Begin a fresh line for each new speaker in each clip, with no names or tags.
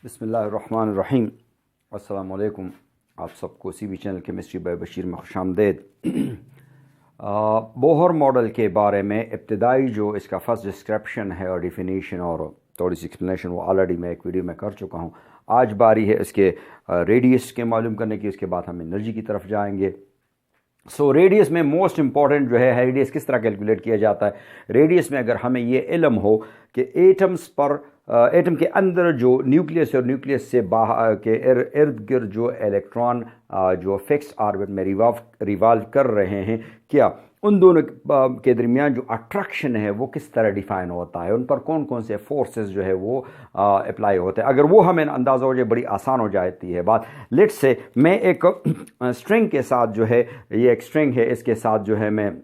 बिस्मिल्लाहिर्रहमानिर्रहीम। अस्सलाम वालेकुम। आप सबको C B channel chemistry by Bashir में खुशामदीद। बोहर मॉडल के बारे में इब्तदाई जो इसका फर्स्ट डिस्क्रिप्शन है और डिफिनीशन और थोड़ी सी एक्सप्लेनेशन वो ऑलरेडी मैं एक वीडियो में कर चुका हूँ। आज बारी है इसके रेडियस के मालूम करने की। उसके बाद हम एनर्जी की तरफ जाएंगे। रेडियस में मोस्ट इंपॉर्टेंट जो है रेडियस किस तरह कैलकुलेट किया जाता है। रेडियस में अगर हमें ये इल्म हो कि एटम के अंदर जो न्यूक्लियस और न्यूक्लियस से बाहर के इर्द गिर्द जो इलेक्ट्रॉन जो फिक्स्ड ऑर्बिट में रिवॉल्व कर रहे हैं, क्या उन दोनों के दरमियान जो अट्रैक्शन है वो किस तरह डिफाइन होता है, उन पर कौन कौन से फोर्सेस जो है वो अप्लाई होते हैं। अगर वो हमें अंदाज़ा हो जाए बड़ी आसान हो जाती है बात। लेट्स से मैं एक स्ट्रिंग के साथ जो है, ये एक स्ट्रिंग है, इसके साथ जो है मैं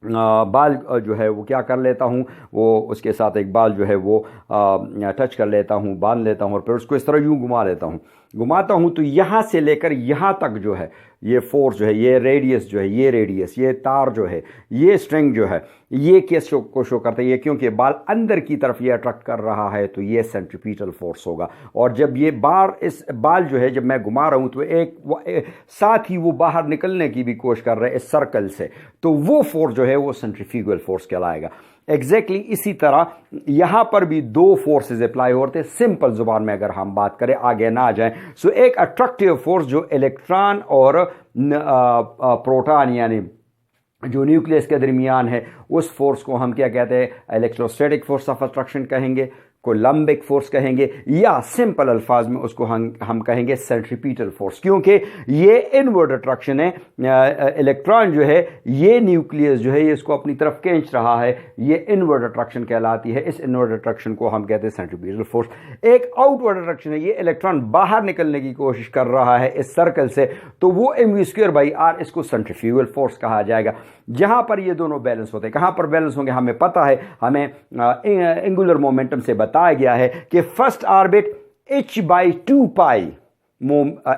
बाल जो है वो क्या कर लेता हूँ, वो उसके साथ एक बाल जो है वो टच कर लेता हूँ, बांध लेता हूँ और फिर उसको इस तरह यूँ घुमाता हूँ तो यहाँ से लेकर यहाँ तक जो है ये फोर्स जो है, ये रेडियस जो है, ये रेडियस, ये तार जो है, ये स्ट्रिंग जो है, ये किस को शो करता है, ये क्योंकि बाल अंदर की तरफ ये अट्रैक्ट कर रहा है तो ये सेंट्रीपिटल फोर्स होगा। और जब ये इस बाल जो है जब मैं घुमा रहा हूँ तो साथ ही वो बाहर निकलने की भी कोशिश कर रहा है इस सर्कल से, तो वो फोर्स जो है वो सेंट्रीफ्यूगल फोर्स कहलाएगा। एग्जैक्टली इसी तरह यहां पर भी दो फोर्सेस अप्लाई होते हैं। सिंपल जुबान में अगर हम बात करें, आगे ना जाएं, एक अट्रैक्टिव फोर्स जो इलेक्ट्रॉन और प्रोटॉन यानी जो न्यूक्लियस के दरमियान है, उस फोर्स को हम क्या कहते हैं, इलेक्ट्रोस्टैटिक फोर्स ऑफ अट्रैक्शन कहेंगे, कोलम्बिक फोर्स कहेंगे, या सिंपल अल्फाज में उसको हम कहेंगे सेंट्रीपिटल फोर्स, क्योंकि ये इनवर्ड अट्रैक्शन है। इलेक्ट्रॉन जो है ये न्यूक्लियस जो है ये इसको अपनी तरफ खींच रहा है, ये इनवर्ड अट्रैक्शन कहलाती है। इस इनवर्ड अट्रैक्शन को हम कहते हैं सेंट्रीपिटल फोर्स। एक आउटवर्ड अट्रैक्शन है, ये इलेक्ट्रॉन बाहर निकलने की कोशिश कर रहा है इस सर्कल से, तो वो mv²/r इसको सेंट्रीफ्यूगल फोर्स कहा जाएगा। जहां पर ये दोनों बैलेंस होते हैं, कहां पर बैलेंस होंगे हमें पता है, हमें एंगुलर मोमेंटम से बताया गया है कि first orbit h/2π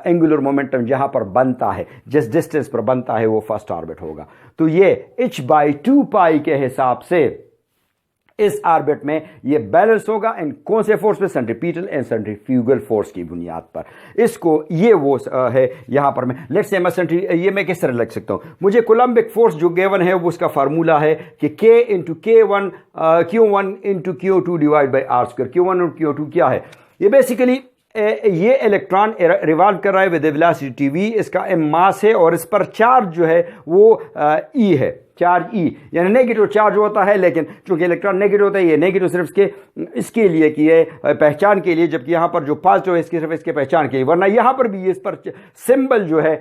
angular momentum जहां पर बनता है, जिस डिस्टेंस पर बनता है वो फर्स्ट ऑर्बिट होगा। तो ये h/2π के हिसाब से इस ऑर्बिट में ये बैलेंस होगा इन कौन से फोर्स पे, सेंट्रीपिटल एंड सेंट्रीफ्यूगल फोर्स की बुनियाद पर। इसको ये वो है यहां पर मैं लेट्स से ये मैं किस तरह लिख सकता हूं, मुझे कोलम्बिक फोर्स जो गिवन है वो उसका फार्मूला है कि K into Q1 into Q2 divide by R²। Q1 और Q2 क्या है, ये बेसिकली ये इलेक्ट्रॉन रिवॉल्व कर रहा है विद वेलोसिटी v, इसका मास है और इस पर चार्ज जो है वो E है, चार्ज E यानी नेगेटिव चार्ज होता है। लेकिन चूंकि इलेक्ट्रॉन नेगेटिव होता है, ये नेगेटिव सिर्फ इसके लिए कि ये पहचान के लिए, जबकि यहां पर जो पॉजिटिव है इसकी सिर्फ इसके पहचान के लिए, वरना यहां पर भी इस पर सिंबल जो है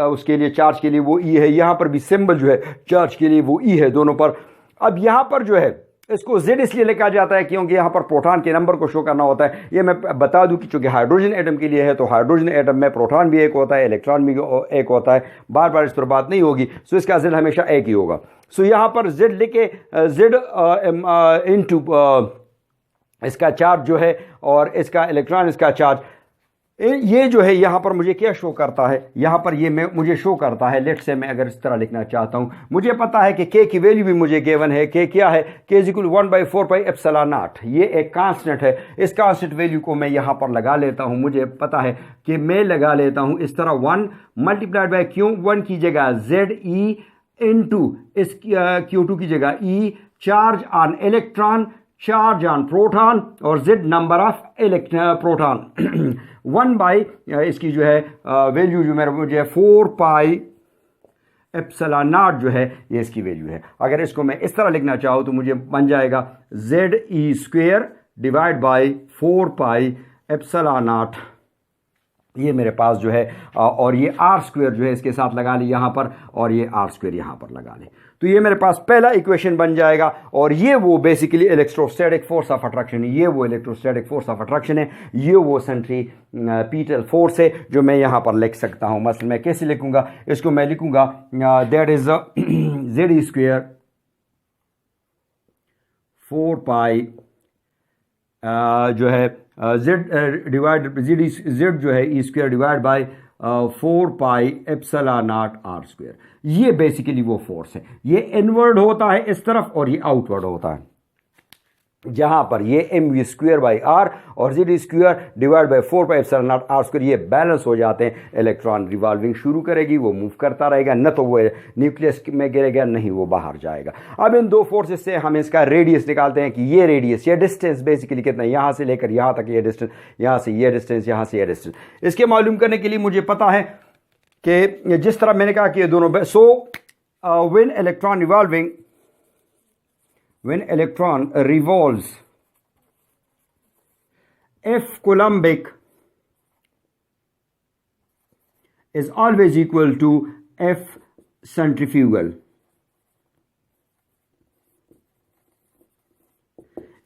उसके लिए चार्ज के लिए वो E है, यहां पर भी सिंबल जो है चार्ज के लिए वो E है दोनों पर। अब यहां पर जो है इसको Z इसलिए लिखा जाता है क्योंकि यहां पर प्रोटॉन के नंबर को शो करना होता है। ये मैं बता दूं कि चूंकि हाइड्रोजन एटम के लिए है तो हाइड्रोजन एटम में प्रोटॉन भी एक होता है, इलेक्ट्रॉन भी एक होता है, बार बार इस पर बात नहीं होगी। सो इसका Z हमेशा एक ही होगा। सो यहां पर Z लिखे, Z इंटू इसका चार्ज जो है और इसका इलेक्ट्रॉन, इसका चार्ज, ये जो है यहां पर मुझे क्या शो करता है, यहां पर ये मुझे शो करता है। लेट्स से मैं अगर इस तरह लिखना चाहता हूं, मुझे पता है कि K की वैल्यू भी मुझे गिवन है। K क्या है, K = 1/4πε0। ये एक कांस्टेंट है। इस कांस्टेंट वैल्यू को मैं यहां पर लगा लेता हूं। मुझे पता है कि मैं लगा लेता हूं इस तरह 1 मल्टीप्लाइड बाय Q1 की जगह ZE इंटू इस Q2 की जगह E, charge on electron, charge on proton और Z number of proton 1 by इसकी जो है वैल्यू जो मुझे 4πε0 जो है ये इसकी वैल्यू है। अगर इसको मैं इस तरह लिखना चाहूँ तो मुझे बन जाएगा ZE² डिवाइड बाई 4πε0। ये मेरे पास जो है और ये R² जो है इसके साथ लगा ली यहां पर, और ये R² यहां पर लगा ले, तो ये मेरे पास पहला इक्वेशन बन जाएगा। और ये वो basically electrostatic force of attraction है, ये वो इलेक्ट्रोस्टैटिक फोर्स ऑफ अट्रैक्शन है, ये वो सेंट्रीपिटल फोर्स है जो मैं यहां पर लिख सकता हूं। मसलन मैं कैसे लिखूंगा, इसको मैं लिखूंगा दैट इज ZE² 4π जो है Z जो है E² डिवाइड बाई 4πε0 R²। ये बेसिकली वो फोर्स है। ये इनवर्ड होता है इस तरफ और ये आउटवर्ड होता है। जहां पर ये mv²/r और z² डिवाइड बाई 4πε0r², ये बैलेंस हो जाते हैं। इलेक्ट्रॉन रिवॉल्विंग शुरू करेगी, वो मूव करता रहेगा, न तो वो न्यूक्लियस में गिरेगा, नहीं वो बाहर जाएगा। अब इन दो फोर्सेस से हम इसका रेडियस निकालते हैं कि ये रेडियस, ये डिस्टेंस बेसिकली कितना है, यहां से लेकर यहां तक ये डिस्टेंस, यहां से ये डिस्टेंस, यहां से ये डिस्टेंस। इसके मालूम करने के लिए मुझे पता है कि जिस तरह मैंने कहा कि ये दोनों, so when electron revolves, F coulombic is always equal to F centrifugal।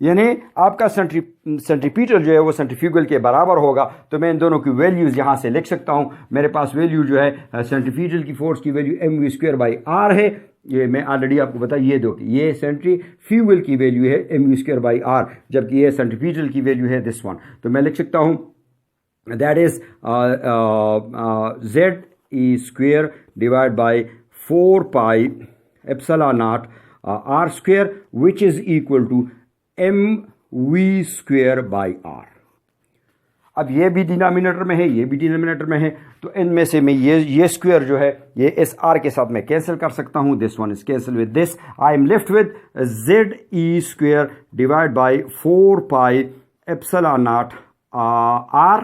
यानी आपका सेंट्रीपिटल जो है वो सेंट्रीफ्यूगल के बराबर होगा। तो मैं इन दोनों की वैल्यूज यहां से लिख सकता हूं। मेरे पास वैल्यू जो है सेंट्रीपिटल की फोर्स की वैल्यू mv²/r है, ये मैं ऑलरेडी आपको बता, ये दो, ये सेंट्रीफ्यूगल की वैल्यू है mv²/r, जबकि ये सेंट्रीपिटल की वैल्यू है दिस वन। तो मैं लिख सकता हूं that is ze² divide by 4πε0 r² which is equal to mv²/r। अब ये भी डिनोमिनेटर में है, ये भी डिनोमिनेटर में है, तो इनमें से मैं ये स्क्वायर जो है ये इस r के साथ मैं कैंसिल कर सकता हूं। This one is cancel with this, I am left with ze² divide by 4πε0 r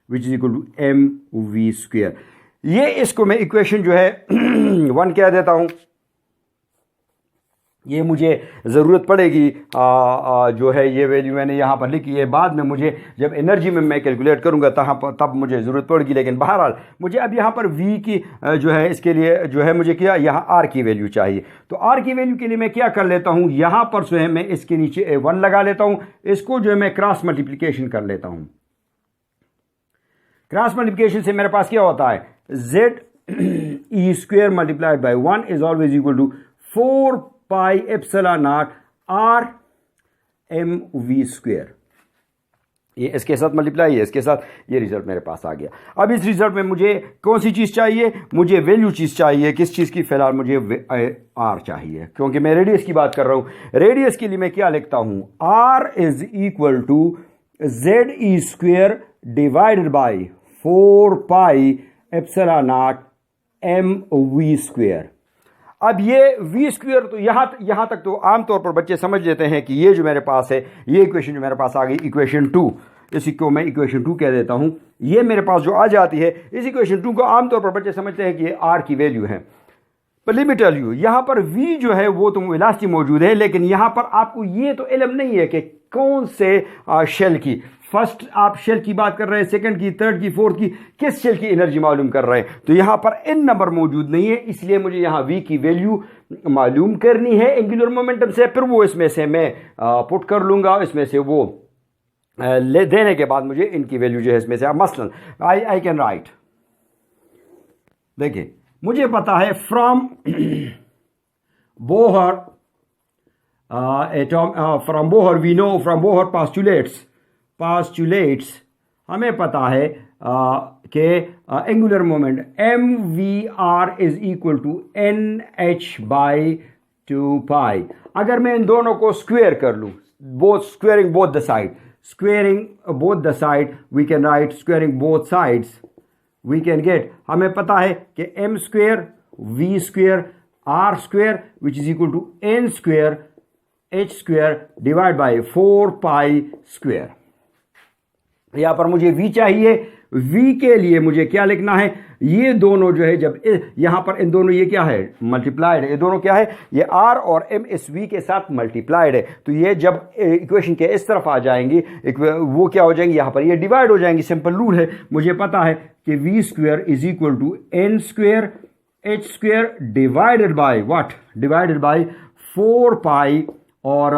which is equal to mv²। ये इसको मैं इक्वेशन जो है 1 कह देता हूं। ये मुझे ज़रूरत पड़ेगी जो है ये वैल्यू मैंने यहाँ पर लिखी है, बाद में मुझे जब एनर्जी में मैं कैलकुलेट करूँगा तब मुझे ज़रूरत पड़ेगी। लेकिन बहरहाल मुझे अब यहाँ पर V की जो है इसके लिए जो है मुझे क्या यहाँ R की वैल्यू चाहिए। तो R की वैल्यू के लिए मैं क्या कर लेता हूँ, यहाँ पर जो है मैं इसके नीचे 1 लगा लेता हूँ, इसको जो है मैं क्रॉस मल्टीप्लिकेशन कर लेता हूँ। क्रॉस मल्टीप्लिकेशन से मेरे पास क्या होता है, ze² multiplied by 1 is always equal to 4πε0 r mv²। ये इसके साथ मल्टीप्लाई है, इसके साथ, ये रिजल्ट मेरे पास आ गया। अब इस रिजल्ट में मुझे कौन सी चीज़ चाहिए, मुझे वैल्यू चीज़ चाहिए। किस चीज़ की? फिलहाल मुझे r चाहिए, क्योंकि मैं रेडियस की बात कर रहा हूँ। रेडियस के लिए मैं क्या लिखता हूँ, r is equal to ze² divided by 4πε0 mv²। अब ये v² तो यहां तक तो आमतौर पर बच्चे समझ लेते हैं कि ये जो मेरे पास है, ये इक्वेशन जो मेरे पास आ गई इक्वेशन 2, इसी को मैं इक्वेशन 2 कह देता हूं। ये मेरे पास जो आ जाती है, इस इक्वेशन 2 को आमतौर पर बच्चे समझते हैं कि ये r की वैल्यू है। पर लेट मी टेल यू, यहां पर v जो है वो तो वेलोसिटी मौजूद है, लेकिन यहां पर आपको ये तो इल्म नहीं है कि कौन से शेल की, फर्स्ट आप शेल की बात कर रहे हैं, सेकंड की, थर्ड की, फोर्थ की, किस शेल की एनर्जी मालूम कर रहे हैं। तो यहां पर n नंबर मौजूद नहीं है, इसलिए मुझे यहां v की वैल्यू मालूम करनी है एंगुलर मोमेंटम से। फिर वो इसमें से मैं पुट कर लूंगा, इसमें से वो ले देने के बाद मुझे इनकी वैल्यू जो है इसमें से मसलन आई कैन राइट, देखिए मुझे पता है from Bohr from Bohr we know, from Bohr postulates हमें पता है कि angular moment mvr is equal to nh/2π। अगर मैं इन दोनों को स्क्वेयर कर लूं, squaring both the side we can write squaring both sides, we can get, हमें पता है कि m² v² r² which is equal to n² h² divide by 4π²। यहां पर मुझे v चाहिए। v के लिए मुझे क्या लिखना है, ये दोनों जो है जब यहां पर इन दोनों ये क्या है मल्टीप्लाइड है, ये दोनों क्या है, ये r और m इस v के साथ मल्टीप्लाइड है। तो ये जब इक्वेशन के इस तरफ आ जाएंगी वो क्या हो जाएंगी, यहां पर ये डिवाइड हो जाएंगी। सिंपल रूल है, मुझे पता है कि v² is equal to n² h² divided by what, divided by 4π और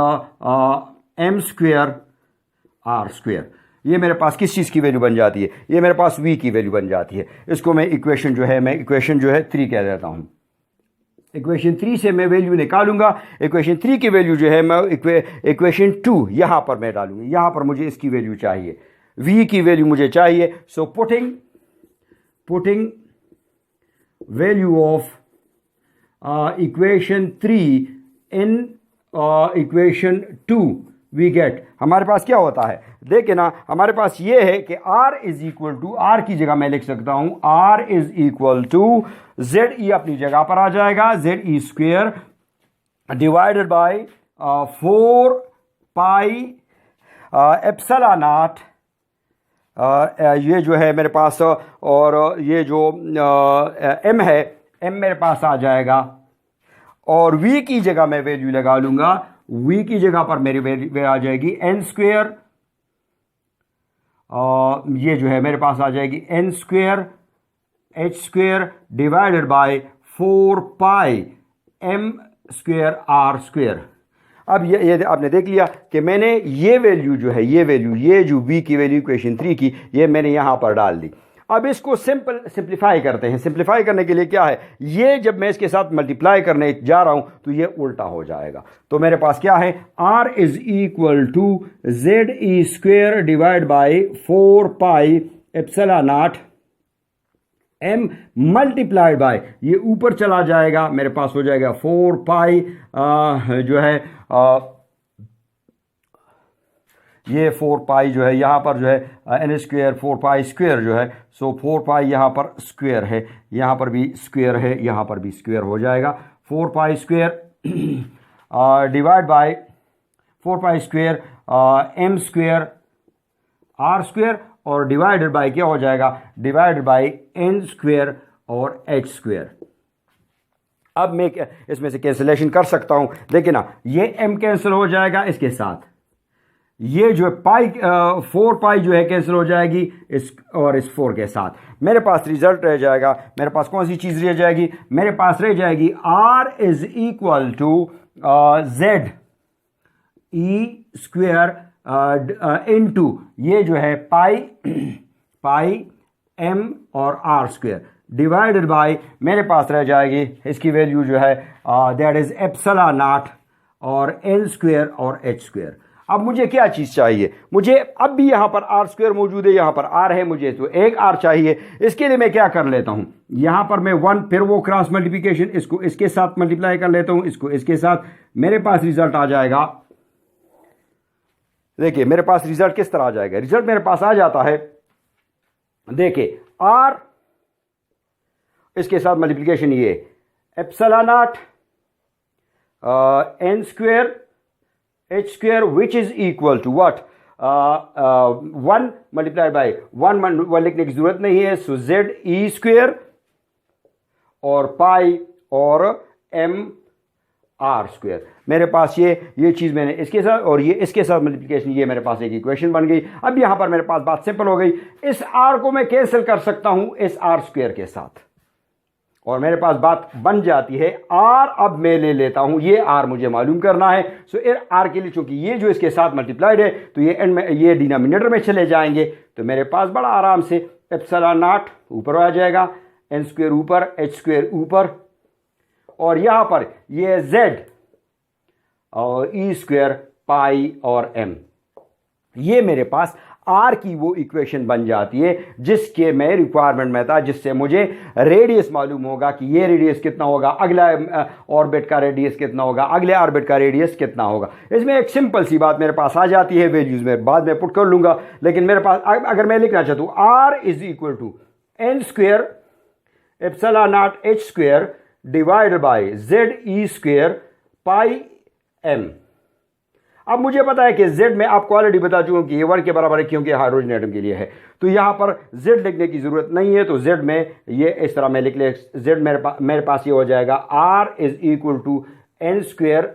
m² r²। ये मेरे पास किस चीज़ की वैल्यू बन जाती है, ये मेरे पास v की वैल्यू बन जाती है। इसको मैं इक्वेशन जो है 3 कह देता हूँ। इक्वेशन 3 से मैं वैल्यू निकालूंगा। इक्वेशन 3 की वैल्यू जो है मैं इक्वेशन 2 यहां पर मैं डालूंगी। यहां पर मुझे इसकी वैल्यू चाहिए, v की वैल्यू मुझे चाहिए। So putting value of equation 3 in equation 2 we get, हमारे पास क्या होता है, देखिए ना, हमारे पास ये है कि r is equal to, R की जगह मैं लिख सकता हूं r is equal to Z E, अपनी जगह पर आ जाएगा, Z E square divided by 4 pi epsilon naught, ये जो है मेरे पास, और ये जो m है, m मेरे पास आ जाएगा, और v की जगह मैं वैल्यू लगा लूंगा, v की जगह पर मेरी वैल्यू आ जाएगी n स्क्वेयर, ये जो है मेरे पास आ जाएगी n square h square divided by 4 pi m square r square. अब ये आपने देख लिया कि मैंने ये वैल्यू जो है, ये वैल्यू, ये जो v की वैल्यू इक्वेशन 3 की, ये मैंने यहां पर डाल दी। अब इसको सिंप्लीफाई करते हैं। सिंप्लीफाई करने के लिए क्या है, ये जब मैं इसके साथ मल्टीप्लाई करने जा रहा हूं तो ये उल्टा हो जाएगा। तो मेरे पास क्या है, r is equal to Z E square divide by 4 pi epsilon naught m multiplied by, ये ऊपर चला जाएगा, मेरे पास हो जाएगा 4 पाई जो है ये 4 पाई जो है यहाँ पर जो है n स्क्वेयर 4 पाई स्क्वेयर जो है, सो 4 पाई यहाँ पर स्क्वेयर है, यहाँ पर भी स्क्वेयर है, यहाँ पर भी स्क्वेयर हो जाएगा, 4 पाई square divide by 4 pi square m square r square, और डिवाइडेड बाय क्या हो जाएगा, डिवाइडेड बाय n स्क्वेयर और h स्क्वेयर। अब मैं इसमें से कैंसिलेशन कर सकता हूं, देखिए ना, ये m कैंसिल हो जाएगा इसके साथ, ये जो पाई 4 पाई जो है कैंसिल हो जाएगी इस और इस 4 के साथ, मेरे पास रिजल्ट रह जाएगा, मेरे पास कौन सी चीज रह जाएगी, मेरे पास रह जाएगी r is equal to Z E square into ये जो है पाई m और r स्क्वेयर डिवाइडेड बाय, मेरे पास रह जाएगी इसकी वैल्यू जो है दैट इज एप्सिलॉन नॉट और n स्क्वेयर और h स्क्वेयर। अब मुझे क्या चीज चाहिए, मुझे अब भी यहां पर r स्क्वेयर मौजूद है, यहां पर r है, मुझे तो एक r चाहिए। इसके लिए मैं क्या कर लेता हूं, यहां पर मैं 1, फिर वो क्रॉस मल्टीप्लिकेशन, इसको इसके साथ मल्टीप्लाई कर लेता हूं, इसको इसके साथ, मेरे पास रिजल्ट आ जाएगा। देखिए मेरे पास रिजल्ट किस तरह आ जाएगा, रिजल्ट मेरे पास आ जाता है, देखिए r इसके साथ मल्टीप्लिकेशन, ये epsilon naught n square h square which is equal to what, 1 multiplied by 1 लिखने की जरूरत नहीं है, सो जेड ई स्क्वेयर और पाई और m r स्क्वेयर। मेरे पास ये चीज मैंने इसके साथ और ये इसके साथ मल्टीप्लिकेशन, ये मेरे पास एक इक्वेशन बन गई। अब यहां पर मेरे पास बात सिंपल हो गई, इस r को मैं कैंसिल कर सकता हूं इस r स्क्वेयर के साथ, और मेरे पास बात बन जाती है r। अब मैं ले लेता हूं, ये r मुझे मालूम करना है, सो r के लिए चूंकि ये जो इसके साथ मल्टीप्लाइड है तो ये एंड में, ये डिनोमिनेटर में चले जाएंगे, तो मेरे पास बड़ा आराम से एप्सिलॉन नॉट ऊपर आ जाएगा, n स्क्वेयर ऊपर, h स्क्वेयर ऊपर, और यहां पर ये z और e स्क्वेयर पाई और m, ये मेरे पास r की वो इक्वेशन बन जाती है जिसके मैं रिक्वायरमेंट में था, जिससे मुझे रेडियस मालूम होगा कि ये रेडियस कितना होगा, अगला ऑर्बिट का रेडियस कितना होगा, अगले ऑर्बिट का रेडियस कितना होगा। इसमें एक सिंपल सी बात मेरे पास आ जाती है, वैल्यूज में बाद में पुट कर लूंगा, लेकिन मेरे पास अगर मैं लिखना चाहता हूं r is equal to n square epsilon naught h square divided by Z E square pi m। अब मुझे पता है कि z में आपको ऑलरेडी बता चुका हूं कि ये 1 के बराबर है, क्योंकि हाइड्रोजन एटम के लिए है, तो यहां पर z लिखने की जरूरत नहीं है, तो z में ये इस तरह मैं लिख ले, z मेरे पास ये हो जाएगा r is equal to n square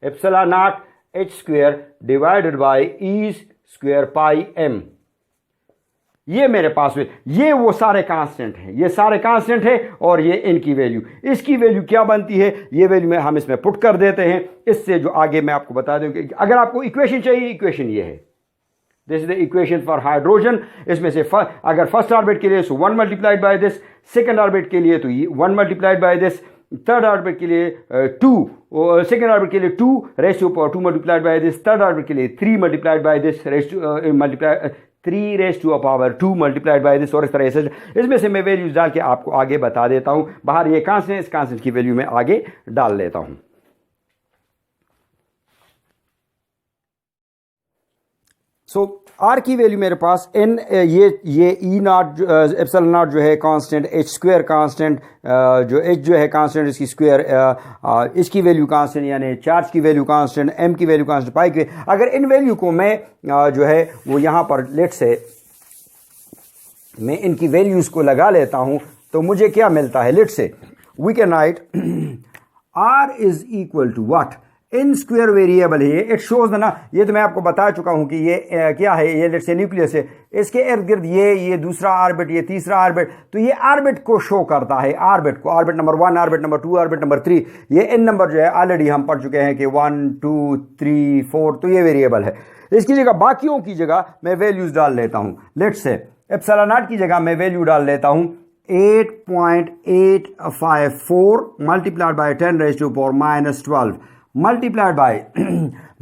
epsilon naught h square divided by e square pi m। ये मेरे पास में, ये वो सारे कांस्टेंट हैं, ये सारे कांस्टेंट हैं, और ये इनकी वैल्यू, इसकी वैल्यू क्या बनती है, ये वैल्यू में हम इसमें पुट कर देते हैं। इससे जो आगे मैं आपको बता दूं कि अगर आपको इक्वेशन चाहिए, इक्वेशन ये है, this is the equation for hydrogen. इसमें से अगर फर्स्ट ऑर्बिट के लिए 1 multiplied by this, second orbit के लिए तो 1 multiplied by this, third orbit के लिए 2, सेकंड ऑर्बिट के लिए 2 raise to power 2 multiplied by this, third orbit के लिए 3 multiplied by this raise to multiply 3 raise to power 2 multiplied by this, और इस तरह से इसमें से मैं वैल्यूज डाल के आपको आगे बता देता हूं। बाहर ये कांस्टेंट, इस कांस्टेंट की वैल्यू में आगे डाल लेता हूं। सो आर की वैल्यू मेरे पास एन, ये ई नॉट एप्सिलॉन नॉट जो है कांस्टेंट, एच स्क्वायर कांस्टेंट, जो एच जो है कांस्टेंट, इसकी स्क्वायर, इसकी वैल्यू कांस्टेंट, यानी चार्ज की वैल्यू कांस्टेंट, एम की वैल्यू कांस्टेंट, पाई की। अगर इन वैल्यू को मैं जो है वो यहाँ पर लेट से मैं इनकी वैल्यूज को लगा लेता हूँ तो मुझे क्या मिलता है। Let say we can write r is equal to what, n square variable है ये, इट शोज ना, ये तो मैं आपको बता चुका हूं कि ये क्या है, ये लेट से न्यूक्लियस है, इसके इर्द गिर्द ये दूसरा ऑर्बिट, ये तीसरा ऑर्बिट, तो ये ऑर्बिट को शो करता है, ऑर्बिट को, orbit number 1, orbit number 2, orbit number 3, ये इन नंबर जो है ऑलरेडी हम पढ़ चुके हैं कि 1 2 3 4, तो ये वेरिएबल है। इसकी जगह, बाकियों की जगह मैं वैल्यूज डाल लेता हूं। लेट से एप्सिलॉन नॉट की जगह मैं वैल्यू डाल लेता हूं 8.854 मल्टीप्लाइड बाय 10⁻⁻12 मल्टीप्लाइड बाय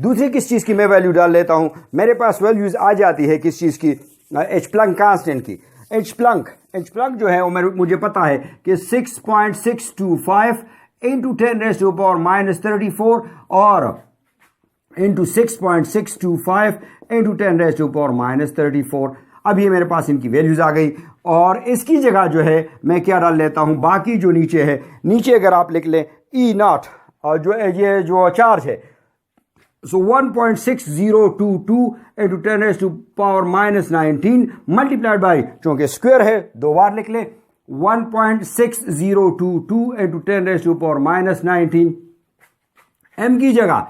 दूसरी किस चीज की मैं वैल्यू डाल लेता हूं, मेरे पास वैल्यूज आ जाती है किस चीज की, एच प्लंक कांस्टेंट की। एच प्लंक जो है वो मुझे पता है कि 6.625 इंटू 10⁻⁻34 और इंटू 6.625 इंटू 10⁻⁻34। अब ये मेरे पास इनकी वैल्यूज आ गई, और इसकी जगह जो है मैं क्या डाल लेता हूं, बाकी जो नीचे है, नीचे अगर आप लिख लें ई नॉट, और जो ये जो चार्ज है, सो 1.6022 इंटू 10⁻⁻19 मल्टीप्लाइड बाई, चूंकि स्क्वायर है 2 बार लिख ले, 1.6022 इंटू 10⁻⁻19, एम की जगह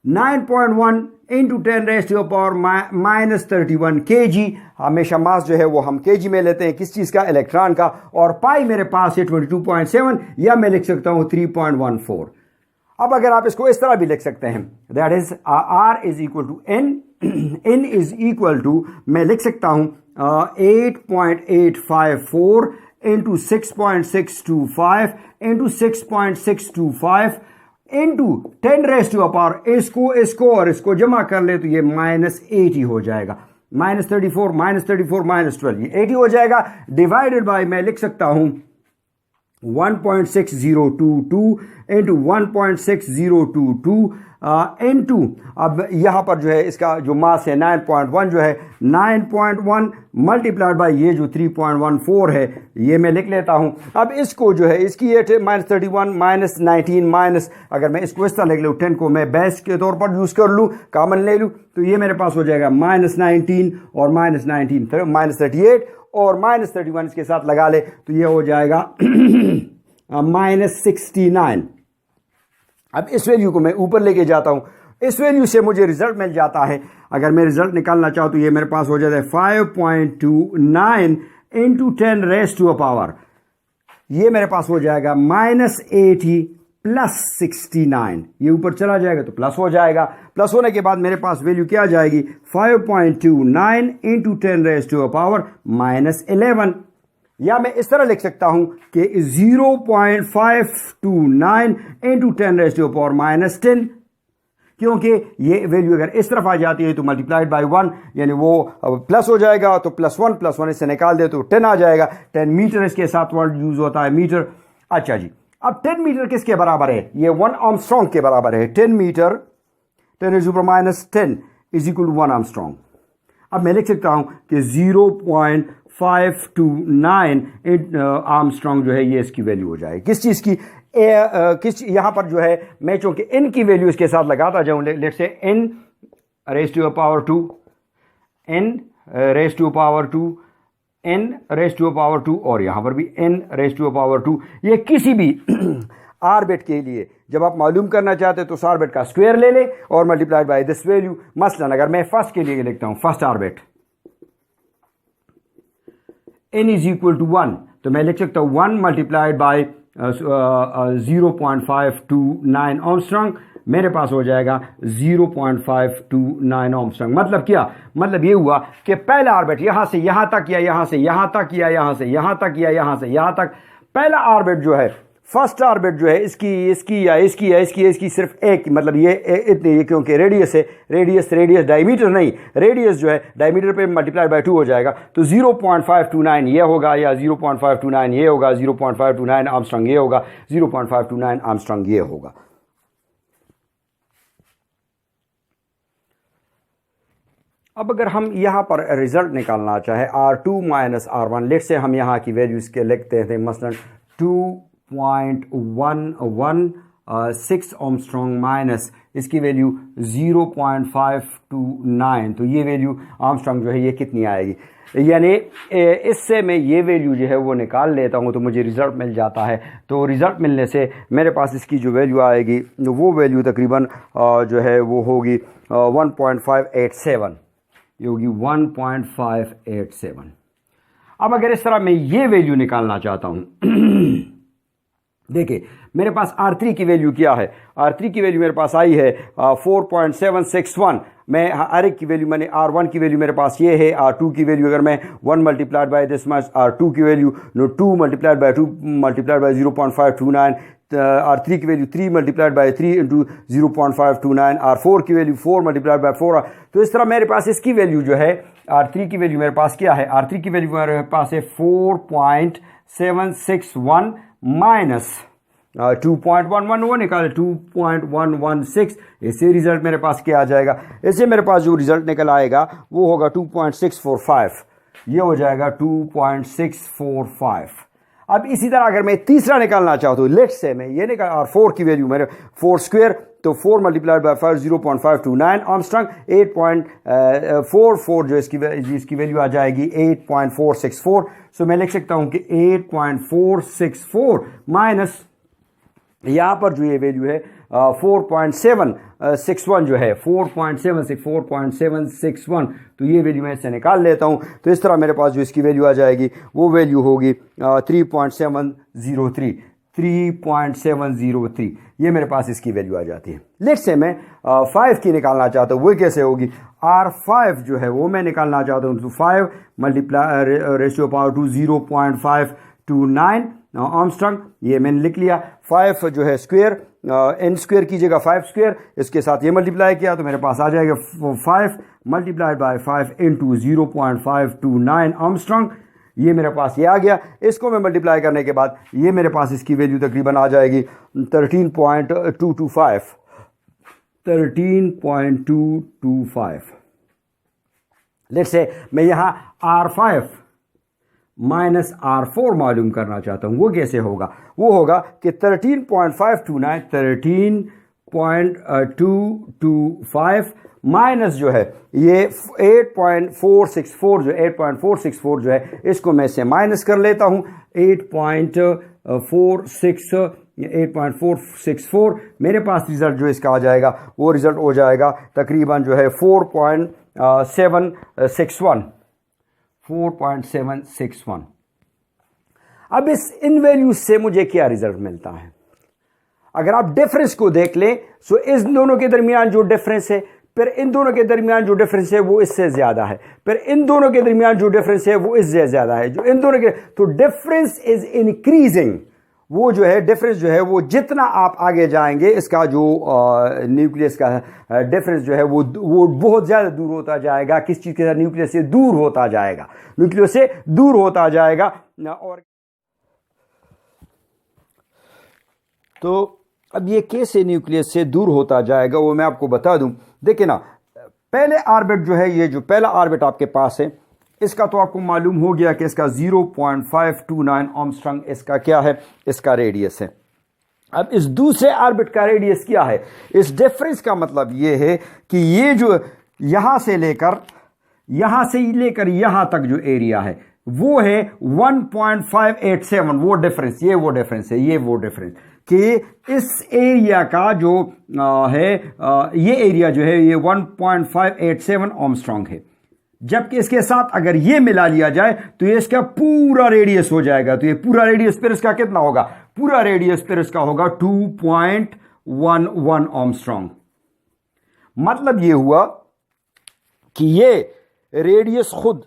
9.1 इंटू 10⁻⁻31 kg, हमेशा मास जो है वो हम kg में लेते हैं, किस चीज का, इलेक्ट्रॉन का, और पाई मेरे पास है 22.7, या मैं लिख सकता हूं 3.14। अब अगर आप इसको इस तरह भी लिख सकते हैं, that is r is equal to n, n is equal to, मैं लिख सकता हूं 8.854 इंटू 6.625 इंटू 6.625 इंटू 10⁻⁻, इसको और इसको जमा कर ले तो ये -80 हो जाएगा, -34 -12, ये 80 हो जाएगा, डिवाइडेड बाय मैं लिख सकता हूं 1.6022 इंटू 1.6022 इंटू, अब यहां पर जो है इसका जो मास है 9.1 जो है, 9.1 मल्टीप्लाइड बाय ये जो 3.14 है, ये मैं लिख लेता हूं। अब इसको जो है इसकी ये -31 -19 अगर मैं इसको इस तरह लिख लूँ, 10 को मैं बेस के तौर पर यूज कर लूँ, कॉमन ले लूँ, तो ये मेरे पास हो जाएगा -19 और -19 -38 और -31 इसके साथ लगा ले तो ये हो जाएगा -69। अब इस वैल्यू को मैं ऊपर लेके जाता हूं, इस वैल्यू से मुझे रिजल्ट मिल जाता है। अगर मैं रिजल्ट निकालना चाहूं तो ये मेरे पास हो जाता है 5.29 इंटू 10⁻⁻, ये मेरे पास हो जाएगा -80 प्लस 69, ये ऊपर चला जाएगा तो प्लस हो जाएगा, प्लस होने के बाद मेरे पास वैल्यू क्या आ जाएगी, 5.29 इंटू 10⁻⁻11, या मैं इस तरह लिख सकता हूं कि 0.529 इंटू 10⁻⁻10, क्योंकि ये वैल्यू अगर इस तरफ आ जाती है तो मल्टीप्लाइड बाय 1, यानी वो प्लस हो जाएगा, तो +1 इससे निकाल दे तो 10 आ जाएगा। 10 मीटर इसके साथ वर्ड यूज होता है, मीटर। अच्छा जी, अब 10 मीटर किसके बराबर है, ये 1 आर्मस्ट्रॉन्ग के बराबर है। 10 metre 10⁻⁻10 is equal to 1 angstrom. अब मैं लिख सकता हूं कि 0.529 आर्मस्ट्रॉन्ग जो है ये इसकी वैल्यू हो जाए, किस चीज की, यहां पर जो है मैं चूंकि n की वैल्यू इसके साथ लगाता जाऊं, लेट से n⁻²2 n⁻²2 n⁻²2 और यहां पर भी n⁻²2, ये किसी भी ऑर्बिट के लिए जब आप मालूम करना चाहते हैं तो उस ऑर्बिट का स्क्वायर ले ले और मल्टीप्लाइड बाय दिस वैल्यू। मसलन अगर मैं फर्स्ट के लिए लिखता हूं, first orbit n is equal to 1, तो मैं लिख सकता हूं 1 मल्टीप्लाइड बाय 0.529 आर्मस्ट्रॉन्ग, मेरे पास हो जाएगा 0.529 आर्मस्ट्रॉन्ग। मतलब क्या, मतलब ये हुआ कि पहला ऑर्बिट यहां से यहां तक या यहां से यहां तक या यहां से यहां तक या यहां से यहां तक, पहला ऑर्बिट जो है, फर्स्ट ऑर्बिट जो है इसकी सिर्फ एक, मतलब ये इतनी, क्योंकि रेडियस है, रेडियस डायमीटर नहीं, रेडियस जो है डायमीटर पे मल्टीप्लाइड बाय 2 हो जाएगा, तो 0.529 ये होगा, या 0.529 ये होगा, 0.529 आर्मस्ट्रॉन्ग ये होगा, 0.529 आर्मस्ट्रॉन्ग ये होगा। अब अगर हम यहाँ पर रिज़ल्ट निकालना चाहे R2 माइनस R1, लेट से हम यहाँ की वैल्यूज़ के लिखते हैं मसलन 2.11 आर्मस्ट्रॉन्ग माइनस इसकी वैल्यू 0.529, तो ये वैल्यू आर्मस्ट्रॉन्ग जो है ये कितनी आएगी, यानी इससे मैं ये वैल्यू जो है वो निकाल लेता हूँ तो मुझे रिज़ल्ट मिल जाता है। तो रिज़ल्ट मिलने से मेरे पास इसकी जो वैल्यू आएगी वो वैल्यू तकरीबन जो है वो होगी 1.587, ये होगी 1.587। अब अगर इस तरह मैं ये वैल्यू निकालना चाहता हूँ देखिए मेरे पास R3 की वैल्यू क्या है, R3 की वैल्यू मेरे पास आई है 4.761। मैं हर एक की वैल्यू मैंने R1 की वैल्यू मेरे पास ये है, R2 की वैल्यू अगर मैं 1 multiplied by this much, R2 की वैल्यू 2 मल्टीप्लाइड बाय 0.529, R3 की value 3 multiplied bye 3 into 0.529, R4 की वैल्यू 4 मल्टीप्लाइड बाय 4। तो इस तरह मेरे पास इसकी वैल्यू जो है R3 की वैल्यू मेरे पास क्या है, R3 की वैल्यू मेरे पास है 4.761 माइनस 2.11, वो निकाले 2.116, इससे रिजल्ट मेरे पास क्या आ जाएगा, इससे मेरे पास जो रिजल्ट निकल आएगा वो होगा 2.645, ये हो जाएगा 2.645। अब इसी तरह अगर मैं तीसरा निकालना चाहता हूँ, लेट से मैं ये निकाल R4 की वैल्यू मेरे 4 स्क्वायर, तो 4 मल्टीप्लाइड बाय 5 0.529 आर्मस्ट्रॉन्ग 8.44 जो इसकी वैल्यू आ जाएगी 8.464। सो मैं लिख सकता हूँ कि 8.464 माइनस यहाँ पर जो ये वैल्यू है 4.761 जो है 4.761, तो ये वैल्यू मैं इससे निकाल लेता हूँ। तो इस तरह मेरे पास जो इसकी वैल्यू आ जाएगी वो वैल्यू होगी 3.703, ये मेरे पास इसकी वैल्यू आ जाती है। लेट्स से मैं 5 की निकालना चाहता हूँ, वो कैसे होगी, R5 जो है वो मैं निकालना चाहता हूँ, तो 5 multiply ratio power two 0.529 angstrom, ये मैंने लिख लिया। 5 जो है स्क्वायर, n स्क्वायर कीजिएगा 5 स्क्वायर, इसके साथ ये मल्टीप्लाई किया तो मेरे पास आ जाएगा 5 मल्टीप्लाइड बाय 5 इंटू 0.529 आर्मस्ट्रॉन्ग, ये मेरे पास ये आ गया। इसको मैं मल्टीप्लाई करने के बाद ये मेरे पास इसकी वैल्यू तकरीबन आ जाएगी 13.225। लेट्स से मैं यहाँ R5 माइनस R4 मालूम करना चाहता हूँ, वो कैसे होगा, वो होगा कि 13.225 माइनस जो है ये 8.464 जो है इसको मैं से माइनस कर लेता हूँ 8.464, मेरे पास रिजल्ट जो इसका आ जाएगा वो रिजल्ट हो जाएगा तकरीबन जो है 4.761। अब इन वैल्यूज से मुझे क्या रिजल्ट मिलता है, अगर आप डिफरेंस को देख लें तो इस दोनों के दरमियान जो डिफरेंस है, फिर इन दोनों के दरमियान जो डिफरेंस है वो इससे ज्यादा है, फिर इन दोनों के दरमियान जो डिफरेंस है वो इससे ज्यादा है, जो इन दोनों के, तो डिफरेंस इज इंक्रीजिंग। वो जो है डिफरेंस जो है वो जितना आप आगे जाएंगे इसका जो न्यूक्लियस का डिफरेंस जो है वो बहुत ज़्यादा दूर होता जाएगा। किस चीज़ के साथ, न्यूक्लियस से दूर होता जाएगा, न्यूक्लियस से दूर होता जाएगा। और तो अब ये कैसे न्यूक्लियस से दूर होता जाएगा वो मैं आपको बता दूं। देखिए ना, पहले ऑर्बिट जो है, ये जो पहला ऑर्बिट आपके पास है इसका तो आपको मालूम हो गया कि इसका 0.529 आर्मस्ट्रॉन्ग इसका क्या है, इसका रेडियस है। अब इस दूसरे ऑर्बिट का रेडियस क्या है, इस डिफरेंस का मतलब ये है कि ये जो यहां से लेकर यहां तक जो एरिया है वो है 1.587, वो डिफरेंस, ये वो डिफरेंस है, ये वो डिफरेंस कि इस एरिया का जो है ये एरिया जो है ये 1.587 आर्मस्ट्रॉन्ग है, जबकि इसके साथ अगर ये मिला लिया जाए तो ये इसका पूरा रेडियस हो जाएगा। तो ये पूरा रेडियस फिर इसका कितना होगा, पूरा रेडियस फिर इसका होगा 2.11 आर्मस्ट्रॉन्ग। मतलब ये हुआ कि ये रेडियस खुद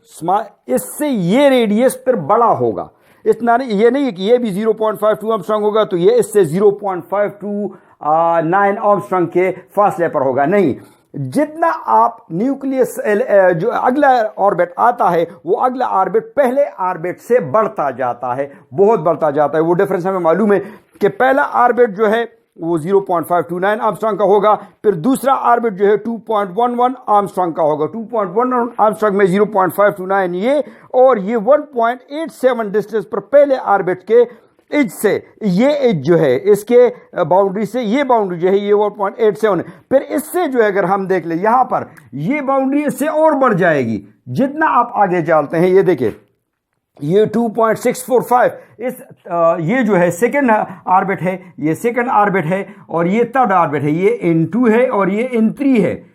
इससे ये रेडियस फिर बड़ा होगा, इतना नहीं, ये नहीं कि ये भी 0.52 आर्मस्ट्रॉन्ग होगा तो ये इससे 0.529 आर्मस्ट्रॉन्ग के फासले पर होगा, नहीं। जितना आप न्यूक्लियस जो अगला ऑर्बिट आता है वो अगला ऑर्बिट पहले ऑर्बिट से बढ़ता जाता है, बहुत बढ़ता जाता है। वो डिफरेंस हमें मालूम है कि पहला ऑर्बिट जो है वो 0.529 आर्मस्ट्रांग का होगा। फिर दूसरा ऑर्बिट जो है 2.11 आर्मस्ट्रांग का होगा। 2.11 आर्मस्ट्रांग में 0.529 ये, और ये 1.87 डिस्टेंस पर पहले ऑर्बिट के एज से, ये एज जो है इसके बाउंड्री से ये बाउंड्री जो है ये 1.87 है। फिर इससे जो है अगर हम देख ले यहां पर ये बाउंड्री इससे और बढ़ जाएगी जितना आप आगे चलते हैं। ये देखिए ये 2.645 ये जो है सेकंड ऑर्बिट है, ये सेकंड ऑर्बिट है, और ये थर्ड ऑर्बिट है, ये N2 है और ये N3 है।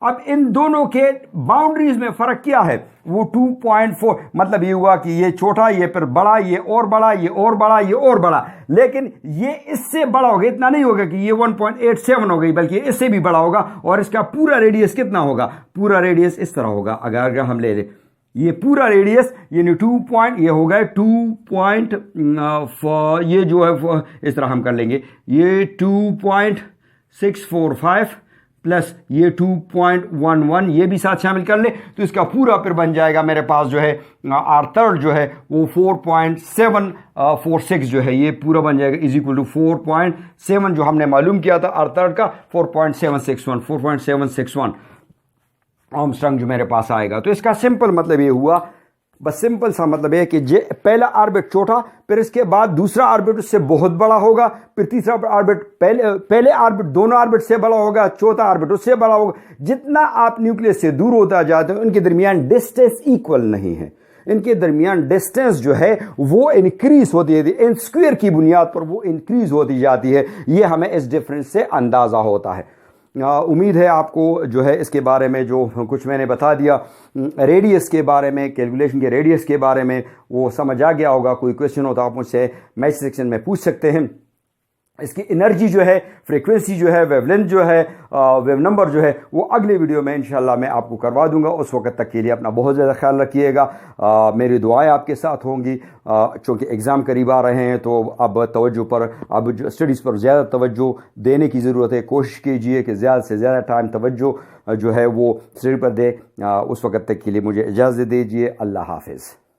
अब इन दोनों के बाउंड्रीज में फर्क क्या है, वो 2.4, मतलब ये हुआ कि ये छोटा, ये फिर बड़ा, ये और बड़ा, ये और बड़ा, ये और बड़ा, लेकिन ये इससे बड़ा होगा। इतना नहीं होगा कि ये 1.87 हो गई, बल्कि इससे भी बड़ा होगा। और इसका पूरा रेडियस कितना होगा, पूरा रेडियस इस तरह होगा। अगर हम ले लें ये पूरा रेडियस, यानी 2 ये हो गए 2 ये जो है इस तरह हम कर लेंगे, ये 2.645 प्लस ये 2.11, ये भी साथ शामिल कर ले, तो इसका पूरा फिर बन जाएगा मेरे पास जो है आर थर्ड जो है वो 4.746 जो है ये पूरा बन जाएगा, इज इक्वल टू 4.7 जो हमने मालूम किया था आर थर्ड का 4.761 आर्मस्ट्रांग जो मेरे पास आएगा। तो इसका सिंपल मतलब ये हुआ, बस सिंपल सा मतलब है कि पहला ऑर्बिट छोटा, फिर इसके बाद दूसरा ऑर्बिट उससे बहुत बड़ा होगा, फिर तीसरा ऑर्बिट पहले ऑर्बिट दोनों ऑर्बिट से बड़ा होगा, चौथा ऑर्बिट उससे बड़ा होगा। जितना आप न्यूक्लियस से दूर होता जाते हो उनके दरमियान डिस्टेंस इक्वल नहीं है, इनके दरमियान डिस्टेंस जो है वो इंक्रीज होती है, एन स्क्वायर की बुनियाद पर वो इंक्रीज होती जाती है। ये हमें इस डिफरेंस से अंदाजा होता है। उम्मीद है आपको जो है इसके बारे में जो कुछ मैंने बता दिया, रेडियस के बारे में, कैलकुलेशन के रेडियस के बारे में, वो समझ आ गया होगा। कोई क्वेश्चन हो तो आप मुझसे मैसेज सेक्शन में पूछ सकते हैं। इसकी एनर्जी जो है, फ्रीक्वेंसी जो है, वेवलेंथ जो है, वेव नंबर जो है, वो अगले वीडियो में इंशाल्लाह मैं आपको करवा दूंगा। उस वक्त तक के लिए अपना बहुत ज़्यादा ख्याल रखिएगा। मेरी दुआएं आपके साथ होंगी। चूँकि एग्ज़ाम करीब आ रहे हैं तो अब तवज्जो पर, अब जो स्टडीज़ पर ज़्यादा तवज्जो देने की ज़रूरत है। कोशिश कीजिए कि ज़्यादा से ज़्यादा टाइम तवज्जो जो है वो स्टडी पर दे। उस वक्त तक के लिए मुझे इजाज़त दीजिए। अल्लाह हाफिज़।